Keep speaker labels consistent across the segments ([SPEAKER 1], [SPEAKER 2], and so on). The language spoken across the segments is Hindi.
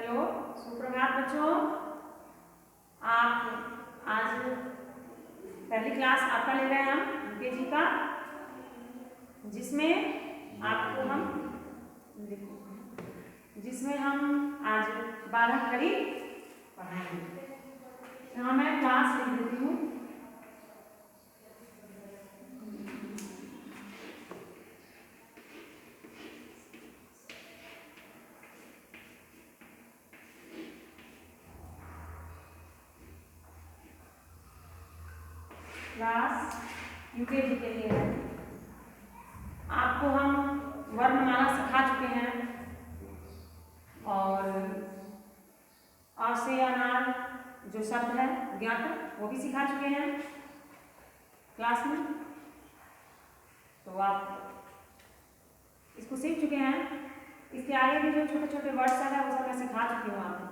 [SPEAKER 1] हेलो, सुप्रभात बच्चों। आप आज पहली क्लास आपका ले रहे हैं हम यूकेजी का, जिसमें हम आज 12 खड़ी पढ़ाएंगे। यहाँ मैं क्लास लिख देती हूँ। क्लास यूकेजी के लिए है। आपको हम वर्णमाला सिखा चुके हैं और आ से अनार जो शब्द है ज्ञात वो भी सिखा चुके हैं क्लास में। तो आप इसको सीख चुके हैं। इसके आगे भी जो छोटे छोटे वर्ड्स है वो सब मैं सिखा चुकी हूँ आपको।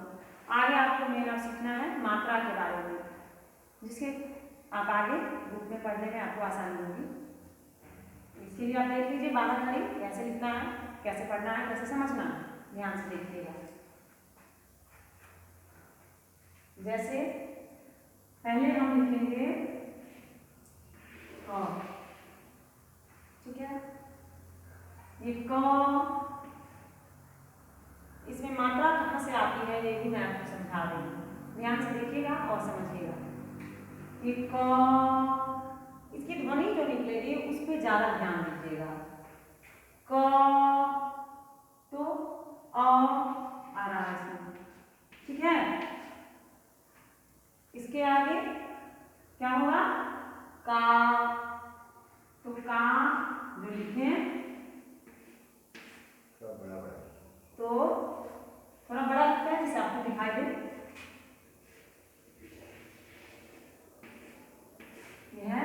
[SPEAKER 1] आगे आपको मेरा सीखना है मात्रा के बारे में, जिसके आप आगे बुक में पढ़ने में आपको आसानी होगी। इसके लिए आप देख लीजिए 12 खड़ी कैसे लिखना है, कैसे पढ़ना है, कैसे समझना है, ध्यान से देखिएगा। जैसे पहले हम लिखेंगे क, ठीक है। ये क, इसमें मात्रा कहाँ से आती है ये भी मैं आपको समझा रही हूँ, ध्यान से देखिएगा और समझिएगा। ये क, इसकी ध्वनि जो निकलेगी उस पर ज्यादा ध्यान दीजिएगा। क तो आ रहा है इसमें, ठीक है। इसके आगे क्या होगा? का, तो का जो लिखे तो थोड़ा बड़ा लगता है जिसे आपको दिखाई दे। यह है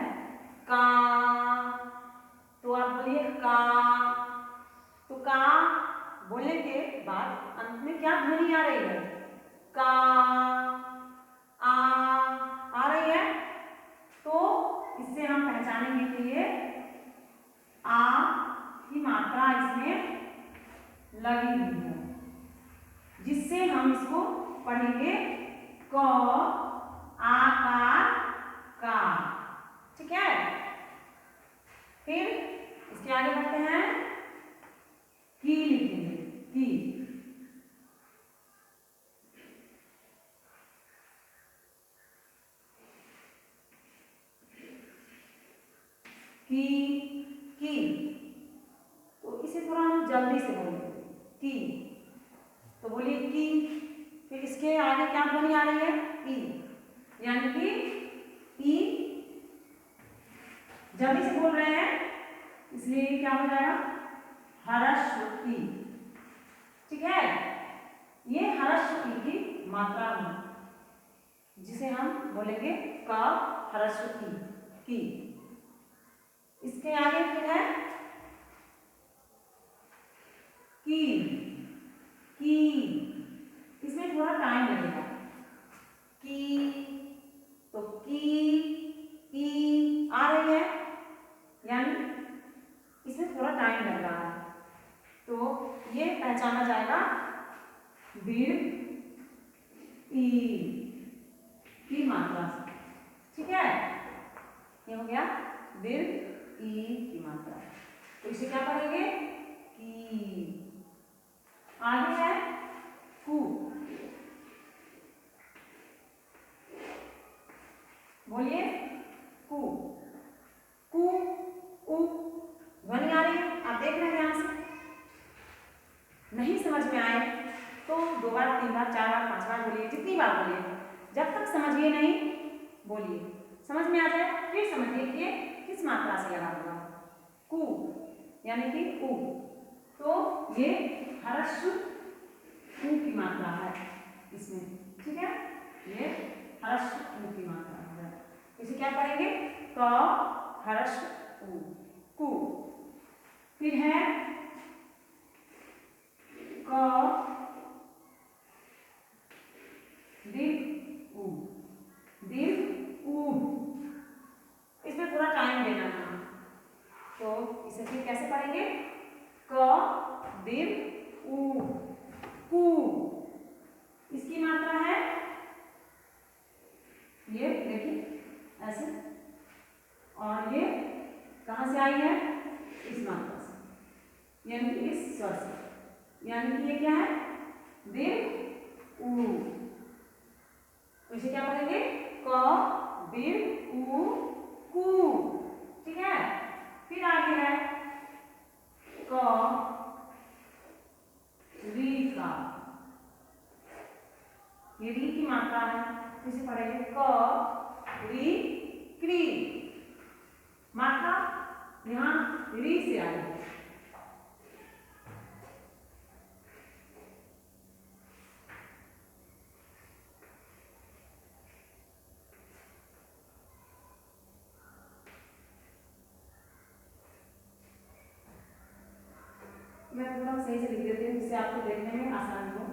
[SPEAKER 1] का, तो आप बोलिए का। तो का बोलने के बाद अंत में क्या ध्वनि आ रही है? का आ रही है। तो इससे हम पहचानेंगे कि ये आ की मात्रा इसमें लगी हुई है, जिससे हम इसको पढ़ेंगे क आकार का, ठीक है। फिर इसके आगे बढ़ते हैं, की लिखेंगे, की, तो इसे थोड़ा हम जल्दी से बोलेंगे की, तो बोलिए की। फिर इसके आगे क्या ध्वनि आ रही है? ई, यानी कि ई जल्दी से बोल रहे हैं इसलिए क्या हो जाएगा? ह्रस्व ई, ठीक है। ये ह्रस्व ई की मात्रा है, जिसे हम बोलेंगे का ह्रस्व ई की। इसके आगे फिर है की, इसमें थोड़ा टाइम लगेगा। की, तो की आ रही है, यानी इसमें थोड़ा टाइम लग रहा है, तो ये पहचाना जाएगा दीर्घ ई की मात्रा से, ठीक है। ये हो गया दीर्घ ई की मात्रा। तो इसे क्या पढ़ेंगे? की। आगे है कु, बोलिए कु, कु उ ध्वनि आ रही है, आप देख रहे हैं ध्यान से। नहीं समझ में आए तो 2 बार 3 बार 4 बार 5 बार बोलिए, जितनी बार बोलिए, जब तक समझिए नहीं बोलिए। समझ में आ जाए फिर समझिए कि किस मात्रा से लगा होगा। कु यानी कि उ, तो ये ह्रस्व उ की मात्रा है इसमें, ठीक है। ये ह्रस्व उ की मात्रा है। इसे क्या पढ़ेंगे? क ह्रस्व उ, कु। फिर है क दीर्घ उ, इसमें थोड़ा टाइम देना है, तो इसे फिर कैसे पढ़ेंगे? क दीर्घ उ, कु। फिर है क, दीर्घ उ, दीर्घ उ, इसमें थोड़ा टाइम देना है, तो इसे फिर कैसे पढ़ेंगे? क, दीर्घ उ, कु। फिर है क, दीर्घ उ, कु। दीर्घ उ, यानी कि ये क्या है, दीर्घ ऊ। तो इसे क्या पढ़ेंगे, क दीर्घ ऊ कू। ठीक है, फिर आगे है क री का, ये री की मात्रा है, इसे पढ़ेंगे क री क्री। मात्रा यहाँ री से आई है। मैं थोड़ा सही से लिख देती हूँ जिससे आपको देखने में आसानी हो।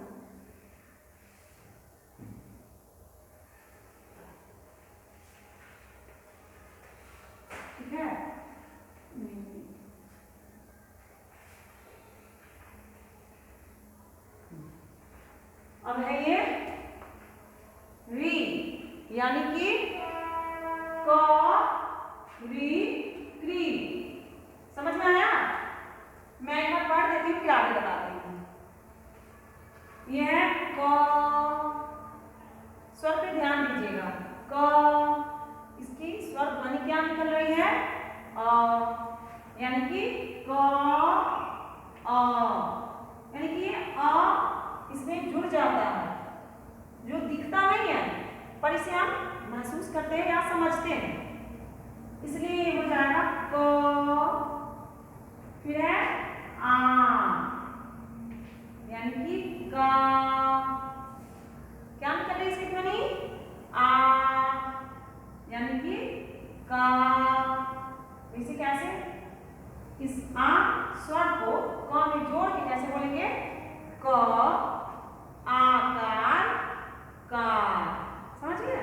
[SPEAKER 1] ठीक है, अब है ये री, यानी कि क री क्री। समझ में आया? मैं एक बार पढ़ देती हूँ फिर आगे बताती हूँ। यह है क, स्वर पे ध्यान दीजिएगा, क, इसकी स्वर ध्वनि क्या निकल रही है, अ, यानी कि क अ, यानी कि अ इसमें जुड़ जाता है, जो दिखता नहीं है पर इसे हम महसूस करते हैं या समझते हैं, इसलिए ये हो जाएगा क। फिर है आ, यानी कि का, क्या निकल रही है इसकी ध्वनि, आ, यानी कि का। इसे कैसे, इस आ स्वर को क में जोड़ के कैसे बोलेंगे, क आकार का। समझ गए?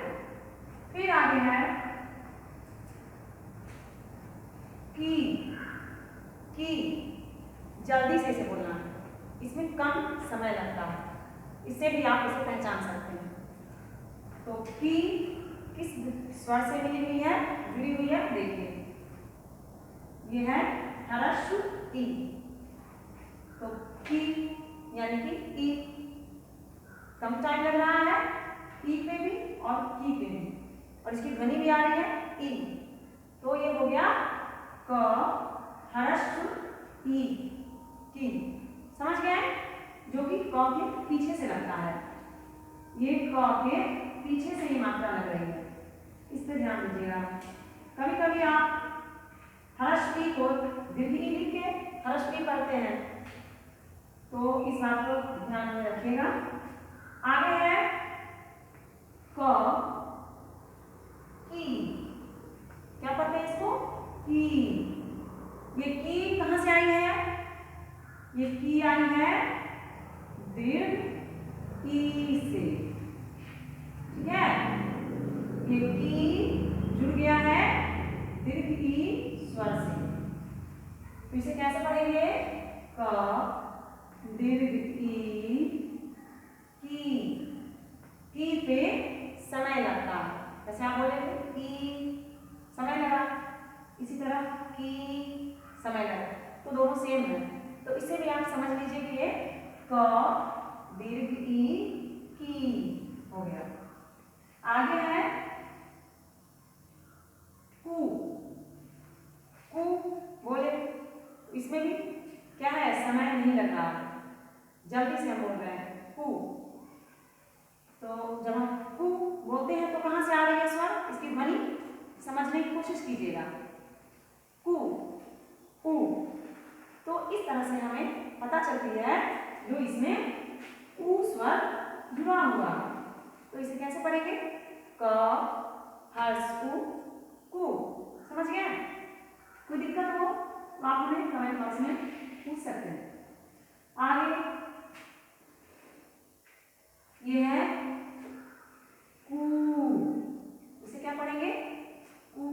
[SPEAKER 1] फिर आगे है की, जल्दी से इसे बोलना है, इसमें कम समय लगता है, इससे भी आप इसे पहचान सकते हैं। तो की किस स्वर से मिली हुई है, जुड़ी हुई है, देखिए ये है ह्रस्व ई। तो की यानी कि ई, कम टाइम लग रहा है ई पे भी और की पे भी, और इसकी ध्वनि भी आ रही है ई। तो ये हो गया क ह्रस्व ई, की। समझ गए? जो कि क के पीछे से लगता है, ये क के पीछे से ही मात्रा लग रही है, इस पर ध्यान दीजिएगा। कभी कभी आप ह्रस्व ई को दीर्घ ई लिख के ह्रस्व ई पढ़ते हैं, तो इस बात को ध्यान में रखिएगा। आगे है क की, क्या पढ़ते हैं इसको, की। ये की कहां से आई है, ये की आई है दीर्घ ई से। ठीक है, ये की जुड़ गया है दीर्घ ई स्वर से, तो इसे कैसे पढ़ेंगे, क दीर्घ ई की पे समय लगता है, जैसे आप बोलेंगे की समय लगा, इसी तरह की समय लगा, तो दोनों सेम है। तो इसे भी आप समझ लीजिए कि ये क दीर्घ ई की हो गया। आगे है कू, कू बोले, इसमें भी क्या है, समय नहीं लग रहा, जल्दी से हम बोल रहे हैं कू। तो जब हम कू बोलते हैं तो कहां से आ रही है स्वर, इसकी ध्वनि समझने की कोशिश कीजिएगा, कू ऊ। तो इस तरह से हमें पता चलती है जो इसमें ऊ स्वर जुड़ा हुआ। तो इसे कैसे पढ़ेंगे, क ह्रस्व ऊ कू। समझ गए? कोई दिक्कत हो तो आप हमें कमेंट बॉक्स में पूछ सकते हैं। आगे ये है कू, इसे क्या पढ़ेंगे, कू।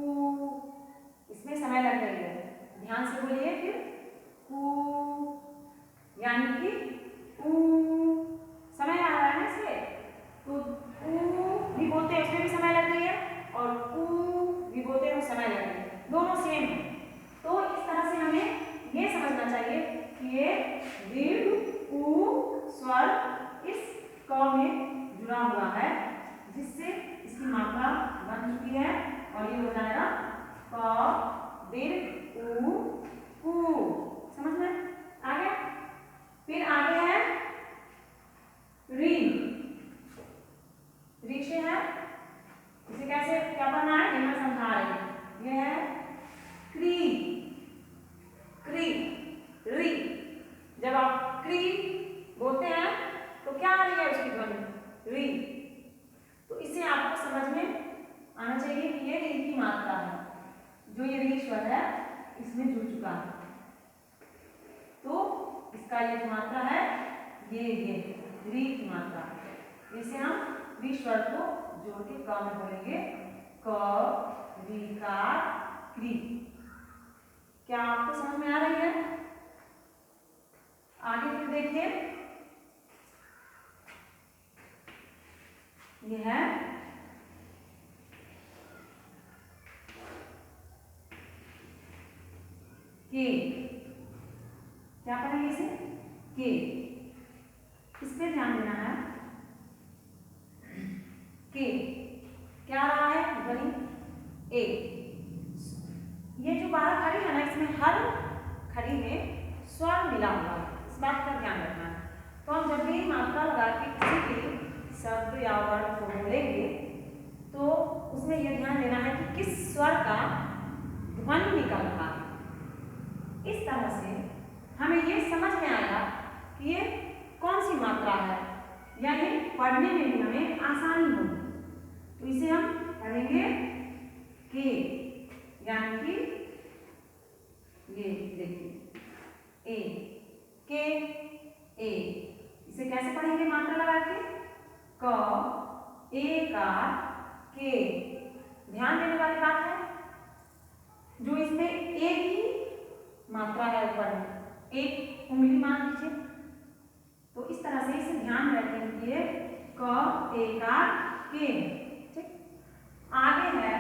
[SPEAKER 1] इसमें समय लग रही है, ध्यान से बोलिए। फिर कू यानी कि ऊ, समय आ रहा है इससे, तो ऊ भी बोलते हैं उसमें भी समय लग रही है, और कू भी बोलते हैं समय लग रही है, दोनों सेम है। तो इस तरह से हमें ये समझना चाहिए कि ये दीर्घ ऊ स्वर है इसमें जुड़ चुका है। तो इसका ये जो मात्रा है ये री की मात्रा, इसे हम री स्वर को जोड़ के क में बोलेंगे क री कार क्री। क्या आपको समझ में आ रही है? आगे फिर देखिए, ये है के। क्या पढ़ेंगे इसे? के। इस पे ध्यान देना है। के क्या रहा है? ध्वनि ए। ये जो 12 खड़ी है ना, इसमें हर खड़ी में स्वर मिला हुआ है, इस बात का ध्यान रखना है। तो हम जब भी मात्रा लगा के किसी भी शब्द या वर्ड को बोलेंगे तो उसमें यह ध्यान देना है कि किस स्वर का ध्वनि निकल रहा है। इस तरह से हमें ये समझ में आया कि ये कौन सी मात्रा है, यानी पढ़ने में भी हमें आसानी होगी। तो इसे हम पढ़ेंगे के, यानी कि ये देखिए ए, के ए। इसे कैसे पढ़ेंगे मात्रा लगा के? क ए का के। ध्यान देने वाली बात है, जो इसमें ए की मात्रा है ऊपर में, एक उंगली मान लीजिए। तो इस तरह से इसे ध्यान रखेंगे क ए का के। ठीक, आगे है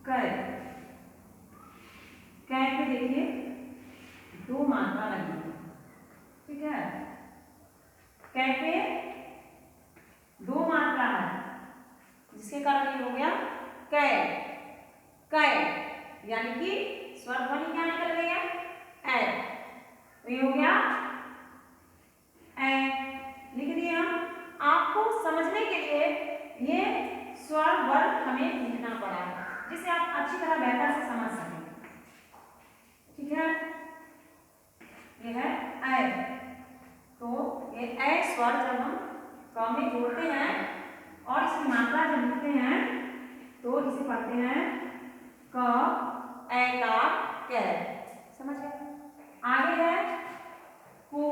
[SPEAKER 1] कै। कै पे देखिए दो मात्रा लगी है, ठीक है। कै पे दो मात्रा है, जिसके कारण ये हो गया कै। कै यानी कि स्वर ध्वनि क्या निकल गई है? ए। तो ये हो गया ए। लिख दिए हम। आपको समझने के लिए ये स्वर वर्ग हमें लिखना पड़ा है, जिसे आप अच्छी तरह बेहतर से समझ सकें। ठीक है, ये है ए। तो ये ए स्वर जब हम क में जोड़ते हैं और इसकी मात्रा जब लिखते हैं तो इसे पढ़ते हैं क ए का कै। समझ गए? आगे है को।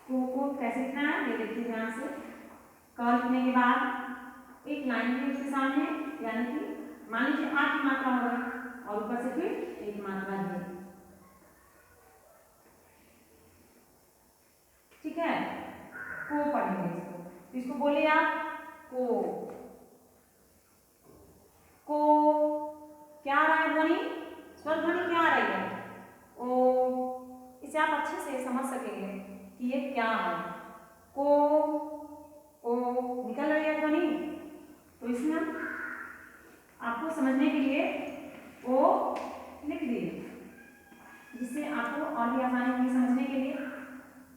[SPEAKER 1] को कैसे लिखना है ये देखिए ध्यान से। क लिखने के बाद एक लाइन भी उसके सामने, यानी कि मान लीजिए 8 की मात्रा हो गई और ऊपर से फिर एक मात्रा है। ठीक है, को पढ़ेंगे इसको। इसको बोलिए आप को। को क्या आ रहा है ध्वनि? स्वर ध्वनि क्या आ रही है? ओ। इसे आप अच्छे से समझ सकेंगे कि ये क्या है। को ओ निकल रही है ध्वनि। तो इसमें आपको समझने के लिए ओ लिख दिए, जिससे आपको और भी आसानी होगी समझने के लिए।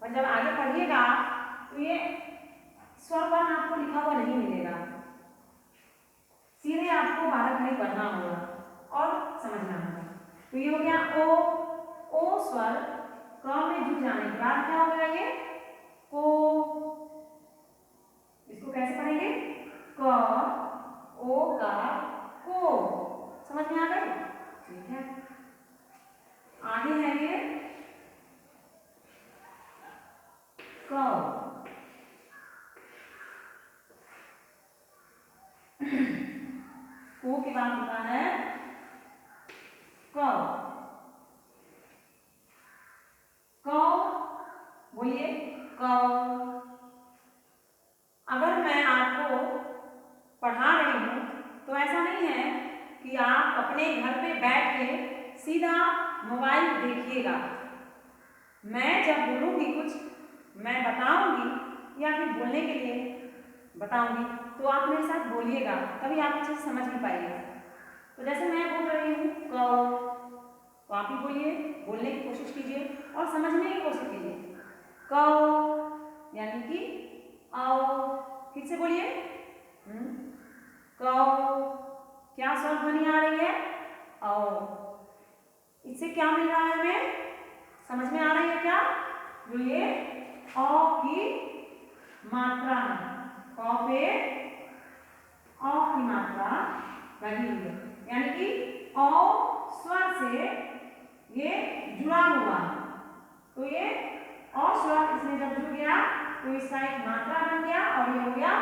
[SPEAKER 1] और जब आगे पढ़िएगा तो ये स्वर वर्ण आपको लिखा हुआ नहीं मिलेगा, सीधे आपको 12 खड़ी पढ़ना होगा और समझना होगा। तो ये हो गया ओ। ओ स्वर क में जुड़ जाने के बाद क्या हो गया ये? को। इसको कैसे पढ़ेंगे? क ओ का को। समझ में आ गई? ठीक है, आगे है ये क। को के बाद होता है क। क बोलिए क। अगर मैं आपको पढ़ा रही हूं तो ऐसा नहीं है कि आप अपने घर पे बैठ के सीधा मोबाइल देखिएगा। मैं जब बोलूंगी कुछ, मैं बताऊंगी या फिर बोलने के लिए बताऊंगी तो आप मेरे साथ बोलिएगा, तभी आप अच्छे से समझ भी पाइएगा। तो जैसे मैं बोल रही हूँ क, तो आप भी बोलिए, बोलने की कोशिश कीजिए और समझने की कोशिश कीजिए। क यानी कि आओ। फिर से बोलिए क। क्या स्वर ध्वनि आ रही है? आओ। इससे क्या मिल रहा है हमें? समझ में आ रही है क्या? जो ये अ की मात्रा है, क पे अ की मात्रा लगी हुई है, यानी कि अ स्वर से ये जुड़ा हुआ है। तो ये अ स्वर इसमें जब जुड़ गया तो इसका एक मात्रा बन गया और ये हो गया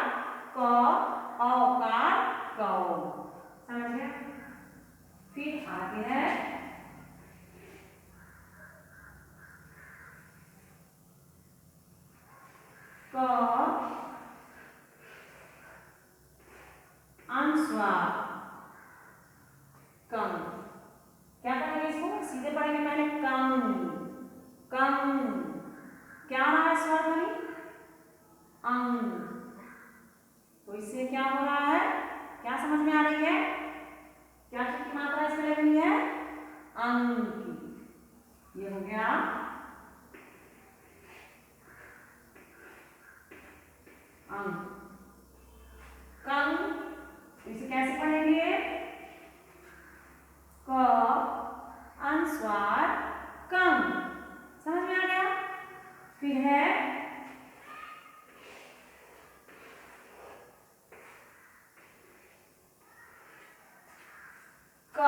[SPEAKER 1] क औकार कौ। समझ गया? फिर आगे है क अनुस्वार कं। क्या पढ़ेंगे इसको? सीधे पढ़ेंगे पहले कं। कं क्या आ रहा है स्वर ध्वनि? अंग। तो इससे क्या हो रहा है? क्या समझ में आ रही है? क्या चीज की मात्रा इसमें लग रही है? अंग की। ये हो गया अंग। कं इसे कैसे पढ़ेंगे? क अनुस्वार कं। समझ में आ गया? फिर है क।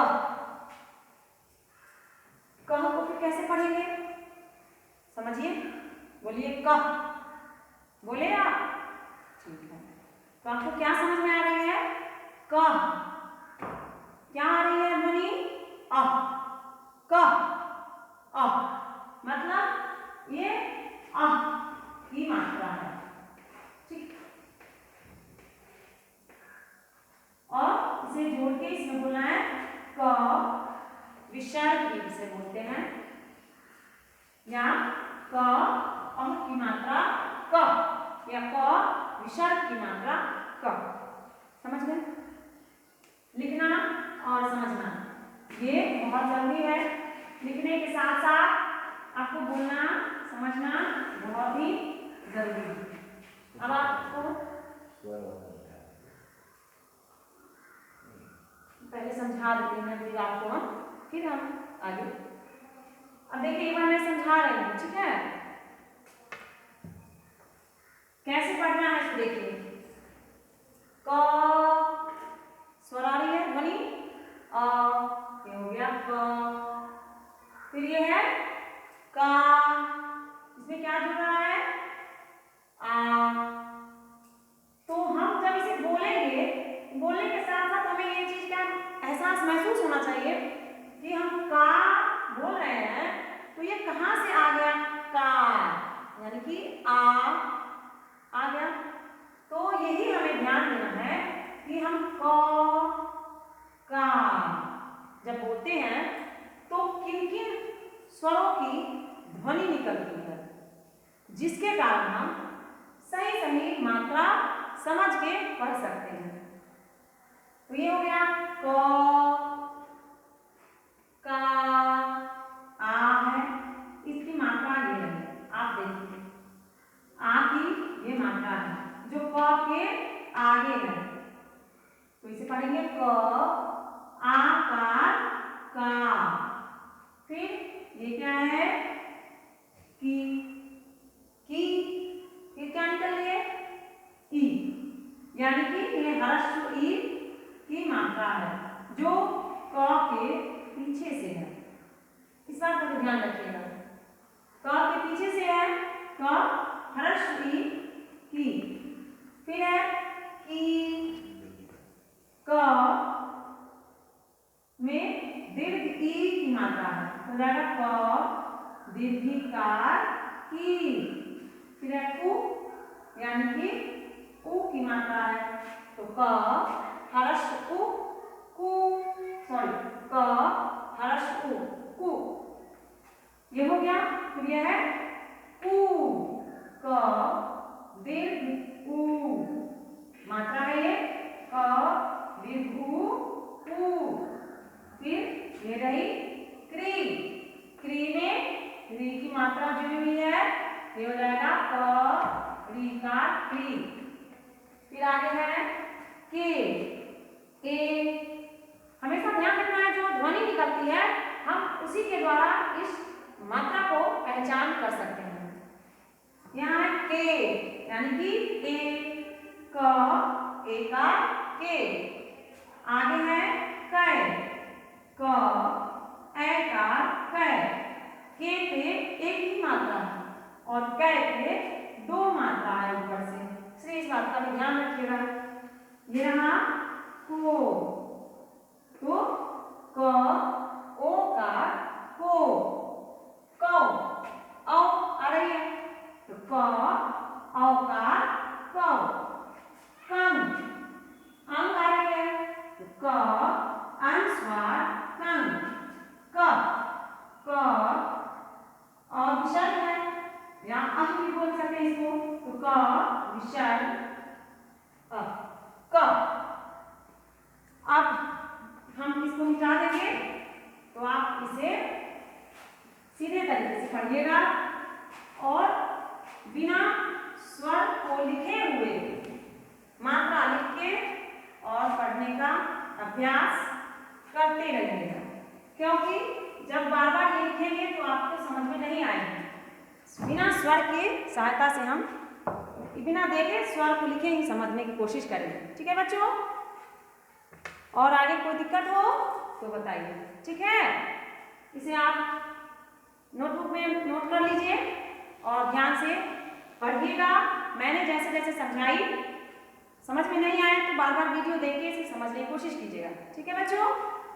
[SPEAKER 1] क को फिर कैसे पढ़ेंगे? समझिए, बोलिए क। बोले आप? ठीक है। तो आपको क्या समझ में आ रही है? क। क्या आ रही है ध्वनि? अ। क अ मतलब ये अ की मात्रा है। ठीक। और इसे जोड़ के इसमें बोलना है क विसर्ग इसे बोलते हैं, या क अ की मात्रा क, या क विसर्ग की मात्रा क। समझ गए? लिखना और समझना ये बहुत जरूरी है। लिखने के साथ साथ आपको बोलना समझना बहुत ही जरूरी है। अब आपको पहले समझा देते हैं, फिर आपको फिर हम आगे। अब देखिए एक बार मैं समझा रही हूँ, ठीक है? कैसे पढ़ना है तो देखिए। क स्वर आ रही है ध्वनि अ, ये हो गया क। फिर ये है का, इसमें क्या जुड़ रहा है? आ। तो हम जब इसे बोलेंगे, बोलने के साथ साथ हमें ये चीज का एहसास महसूस होना चाहिए कि हम का बोल रहे हैं तो ये कहाँ से आ गया? का, यानी कि आ गया। तो यही हमें ध्यान देना है कि हम का जब बोलते हैं तो किन किन स्वरों की ध्वनि निकलती है, जिसके कारण हम सही सही मात्रा समझ के पढ़ सकते हैं। तो ये हो गया का, आ है, इसकी मात्रा ये है, आप देखिए आ की ये मात्रा है जो क के आगे है। तो इसे पढ़ेंगे क आकार का। फिर ये क्या है? की। फिर क्या निकल रही है? ई, यानी कि ये ह्रस्व ई की मात्रा है जो क के पीछे से है। इस बात का ध्यान रखिएगा, क के पीछे से है क ह्रस्व ई की। फिर है की, क में दीर्घ ई की मात्रा है तो जाएगा क दीर्घिकार की। फिर है कु, यानी कि उ की मात्रा है तो क ह्रस्व उ कु, सॉरी क ह्रस्व उ कु, ये हो गया। फिर यह है कु, क दीर्घ उ, मात्रा है ये क दीर्घ उ कु। फिर ये रही क्री, क्री में री की मात्रा जुड़ी हुई है, ये हो जाएगा क री का क्री। फिर आगे है के, हमेशा ध्यान रखना है जो ध्वनि निकलती है हम उसी के द्वारा इस मात्रा को पहचान कर सकते हैं। के, यानी कि ए क, एकार के। आगे है कै, क एकार कै। के पे एक ही मात्रा है और कै पे दो मात्रा है ऊपर से, इसलिए इस बात का भी ध्यान रखिएगा। ये रहा को, तो क ओकार को, कौ। औ आ रही है तो क औकार कौ। कं, अंग आ रही है तो क अनुस्वार कंग। क, क और विसर्ग है, या अह भी बोल सकते हैं इसको, तो क विसर्ग अ, क। अब हम इसको मिटा देंगे तो आप इसे सीधे तरीके से पढ़िएगा और बिना स्वर को लिखे हुए मात्रा लिख के और पढ़ने का अभ्यास करते रहिएगा, क्योंकि जब बार बार ये लिखेंगे तो आपको समझ में नहीं आएगा। बिना स्वर की सहायता से हम बिना देखे स्वर को लिखे ही समझने की कोशिश करेंगे। ठीक है बच्चों, और आगे कोई दिक्कत हो तो बताइए। ठीक है, इसे आप नोटबुक में नोट कर लीजिए और ध्यान से पढ़िएगा। मैंने जैसे जैसे समझाई, समझ में नहीं आए तो बार बार वीडियो देख के इसे समझने की कोशिश कीजिएगा। ठीक है बच्चों,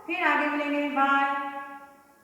[SPEAKER 1] फिर आगे मिलेंगे, बाय।